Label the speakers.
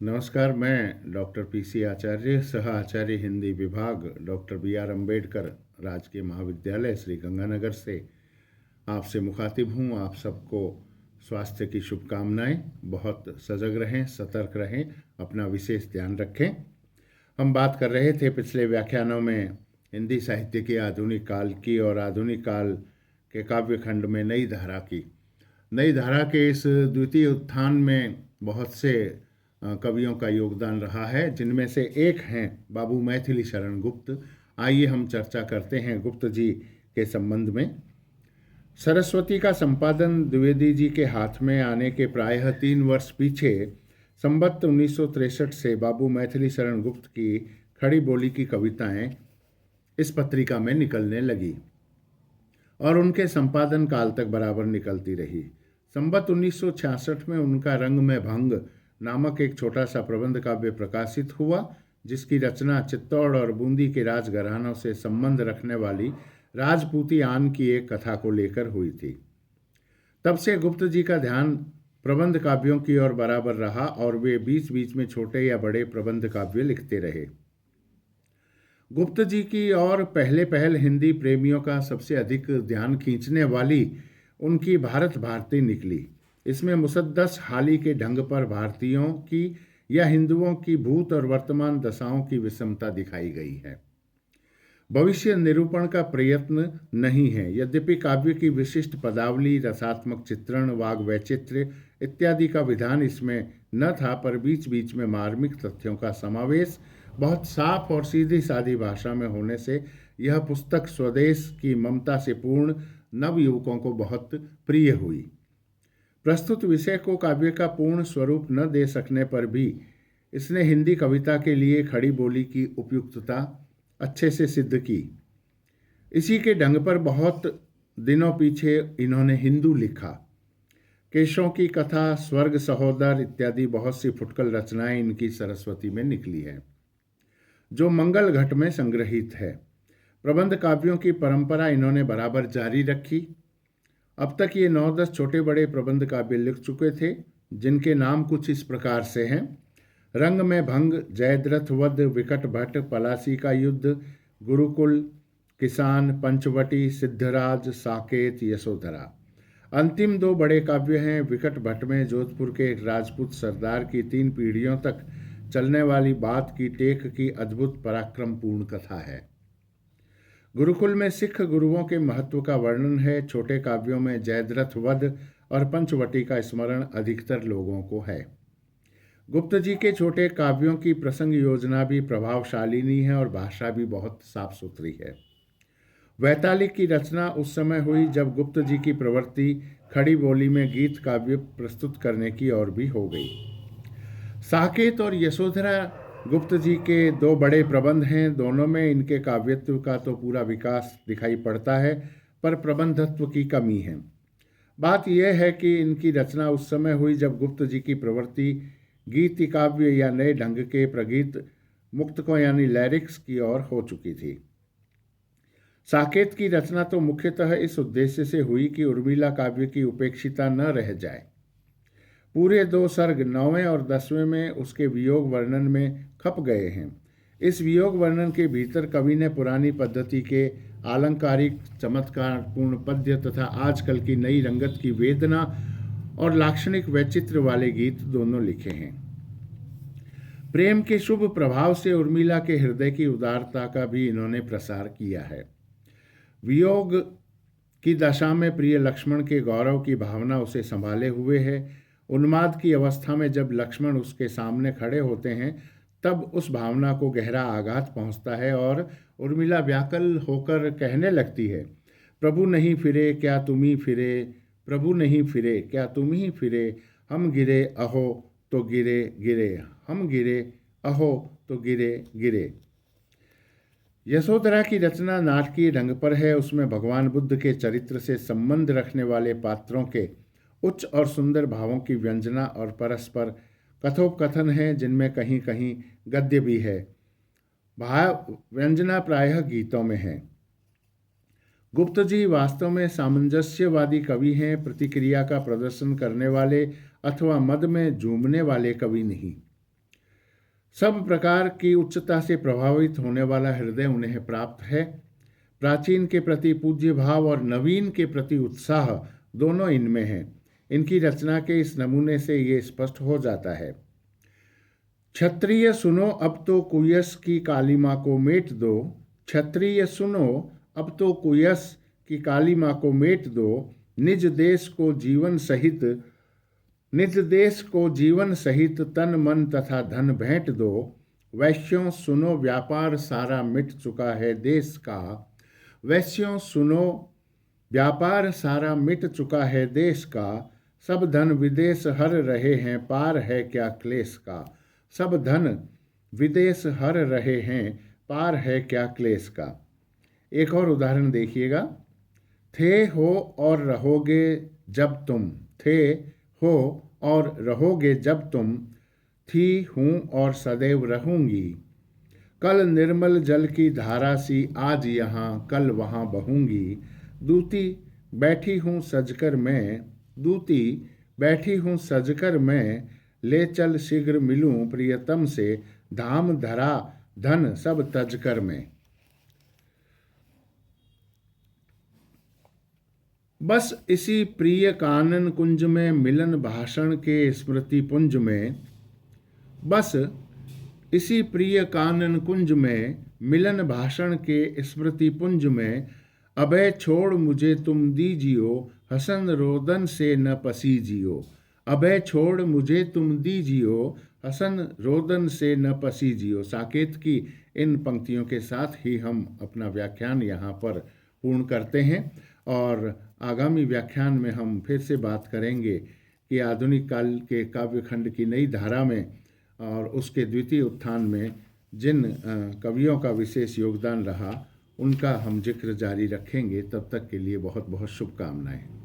Speaker 1: नमस्कार। मैं doctor PC आचार्य, सह आचार्य हिंदी विभाग, डॉक्टर बी.आर. अम्बेडकर राजकीय महाविद्यालय श्री गंगानगर से आपसे मुखातिब हूँ। आप सबको स्वास्थ्य की शुभकामनाएं। बहुत सजग रहें, सतर्क रहें, अपना विशेष ध्यान रखें। हम बात कर रहे थे पिछले व्याख्यानों में हिंदी साहित्य की आधुनिक काल की और आधुनिक काल के काव्य खंड में नई धारा की। नई धारा के इस द्वितीय उत्थान में बहुत से कवियों का योगदान रहा है, जिनमें से एक हैं बाबू मैथिली शरण गुप्त। आइए हम चर्चा करते हैं गुप्त जी के संबंध में। सरस्वती का संपादन द्विवेदी जी के हाथ में आने के प्रायः 3 वर्ष पीछे संबत 1963 से बाबू मैथिली शरण गुप्त की खड़ी बोली की कविताएं इस पत्रिका में निकलने लगी और उनके संपादन काल तक बराबर निकलती रही। संबत 1966 में उनका रंग में भंग नामक एक छोटा सा प्रबंध काव्य प्रकाशित हुआ, जिसकी रचना चित्तौड़ और बूंदी के राजघरानों से संबंध रखने वाली राजपूती आन की एक कथा को लेकर हुई थी। तब से गुप्त जी का ध्यान प्रबंध काव्यों की ओर बराबर रहा और वे बीच बीच में छोटे या बड़े प्रबंध काव्य लिखते रहे। गुप्त जी की और पहले पहल हिंदी प्रेमियों का सबसे अधिक ध्यान खींचने वाली उनकी भारत भारती निकली। इसमें मुसद्दस हाली के ढंग पर भारतीयों की या हिंदुओं की भूत और वर्तमान दशाओं की विषमता दिखाई गई है। भविष्य निरूपण का प्रयत्न नहीं है, यद्यपि काव्य की विशिष्ट पदावली, रसात्मक चित्रण, वाग वैचित्र्य इत्यादि का विधान इसमें न था, पर बीच बीच में मार्मिक तथ्यों का समावेश बहुत साफ और सीधी सादी भाषा में होने से यह पुस्तक स्वदेश की ममता से पूर्ण नवयुवकों को बहुत प्रिय हुई। प्रस्तुत विषय को काव्य का पूर्ण स्वरूप न दे सकने पर भी इसने हिंदी कविता के लिए खड़ी बोली की उपयुक्तता अच्छे से सिद्ध की। इसी के ढंग पर बहुत दिनों पीछे इन्होंने हिंदू लिखा, केशों की कथा, स्वर्ग सहोदर इत्यादि बहुत सी फुटकल रचनाएं इनकी सरस्वती में निकली है, जो मंगल घट में संग्रहित है। प्रबंध काव्यों की परंपरा इन्होंने बराबर जारी रखी। अब तक ये 9-10 छोटे बड़े प्रबंध काव्य लिख चुके थे, जिनके नाम कुछ इस प्रकार से हैं: रंग में भंग, जयद्रथ वध, विकट भट्ट, पलासी का युद्ध, गुरुकुल, किसान, पंचवटी, सिद्धराज, साकेत, यशोधरा। अंतिम 2 बड़े काव्य हैं। विकट भट्ट में जोधपुर के एक राजपूत सरदार की 3 पीढ़ियों तक चलने वाली बात की टेक की अद्भुत पराक्रमपूर्ण कथा है। गुरुकुल में सिख गुरुओं के महत्व का वर्णन है। छोटे काव्यों में जयद्रथ वध और पंचवटी का स्मरण अधिकतर लोगों को है। गुप्त जी के छोटे काव्यों की प्रसंग योजना भी प्रभावशालिनी है और भाषा भी बहुत साफ सुथरी है। वैतालिक की रचना उस समय हुई जब गुप्त जी की प्रवृत्ति खड़ी बोली में गीत काव्य प्रस्तुत करने की ओर भी हो गई। साकेत और यशोधरा गुप्त जी के 2 बड़े प्रबंध हैं। दोनों में इनके काव्यत्व का तो पूरा विकास दिखाई पड़ता है, पर प्रबंधत्व की कमी है। बात यह है कि इनकी रचना उस समय हुई जब गुप्त जी की प्रवृत्ति गीति काव्य या नए ढंग के प्रगीत मुक्तकों यानी लैरिक्स की ओर हो चुकी थी। साकेत की रचना तो मुख्यतः इस उद्देश्य से हुई कि उर्मिला काव्य की उपेक्षिता न रह जाए। पूरे 2 सर्ग 9वें और 10वें में उसके वियोग वर्णन में खप गए हैं। इस वियोग वर्णन के भीतर कवि ने पुरानी पद्धति के आलंकारिक चमत्कारपूर्ण पद्य तथा आजकल की नई रंगत की वेदना और लाक्षणिक वैचित्र वाले गीत दोनों लिखे हैं। प्रेम के शुभ प्रभाव से उर्मिला के हृदय की उदारता का भी इन्होंने प्रसार किया है। वियोग की दशा में प्रिय लक्ष्मण के गौरव की भावना उसे संभाले हुए है। उन्माद की अवस्था में जब लक्ष्मण उसके सामने खड़े होते हैं, तब उस भावना को गहरा आघात पहुंचता है और उर्मिला व्याकुल होकर कहने लगती है, प्रभु नहीं फिरे क्या तुम ही फिरे, प्रभु नहीं फिरे क्या तुम ही फिरे, हम गिरे अहो तो गिरे गिरे, हम गिरे अहो तो गिरे गिरे। यशोधरा की रचना नाटकीय ढंग पर है। उसमें भगवान बुद्ध के चरित्र से संबंध रखने वाले पात्रों के उच्च और सुंदर भावों की व्यंजना और परस्पर कथोपकथन है, जिनमें कहीं कहीं गद्य भी है। भाव व्यंजना प्रायः गीतों में है। गुप्त जी वास्तव में सामंजस्यवादी कवि हैं, प्रतिक्रिया का प्रदर्शन करने वाले अथवा मद में झूमने वाले कवि नहीं। सब प्रकार की उच्चता से प्रभावित होने वाला हृदय उन्हें प्राप्त है। प्राचीन के प्रति पूज्य भाव और नवीन के प्रति उत्साह दोनों इनमें है। इनकी रचना के इस नमूने से ये स्पष्ट हो जाता है। क्षत्रिय सुनो अब तो कुयस की कालिमा को मेट दो, क्षत्रिय सुनो अब तो कुयस की कालिमा को मेट दो, निज देश को जीवन सहित तन मन तथा धन भेंट दो। वैश्यों सुनो व्यापार सारा मिट चुका है देश का, वैश्यों सुनो व्यापार सारा मिट चुका है देश का, सब धन विदेश हर रहे हैं पार है क्या क्लेश का, सब धन विदेश हर रहे हैं पार है क्या क्लेश का। एक और उदाहरण देखिएगा। थे हो और रहोगे जब तुम, थे हो और रहोगे जब तुम, थी हूँ और सदैव रहूँगी, कल निर्मल जल की धारा सी आज यहाँ कल वहाँ बहूँगी, दूती बैठी हूँ सजकर मैं, दूती बैठी हूँ सजकर मैं, ले चल शीघ्र मिलूं प्रियतम से, धाम धरा धन सब तजकर मैं। बस इसी प्रिय कानन कुंज में मिलन भाषण के स्मृति पुंज में, बस इसी प्रिय कानन कुंज में मिलन भाषण के स्मृति पुंज में, अभय छोड़ मुझे तुम दीजियो हसन रोदन से न पसीजियो, अभय छोड़ मुझे तुम दीजियो हसन रोदन से न पसीजियो। साकेत की इन पंक्तियों के साथ ही हम अपना व्याख्यान यहाँ पर पूर्ण करते हैं और आगामी व्याख्यान में हम फिर से बात करेंगे कि आधुनिक काल के काव्यखंड की नई धारा में और उसके द्वितीय उत्थान में जिन कवियों का विशेष योगदान रहा उनका हम जिक्र जारी रखेंगे। तब तक के लिए बहुत बहुत शुभकामनाएं।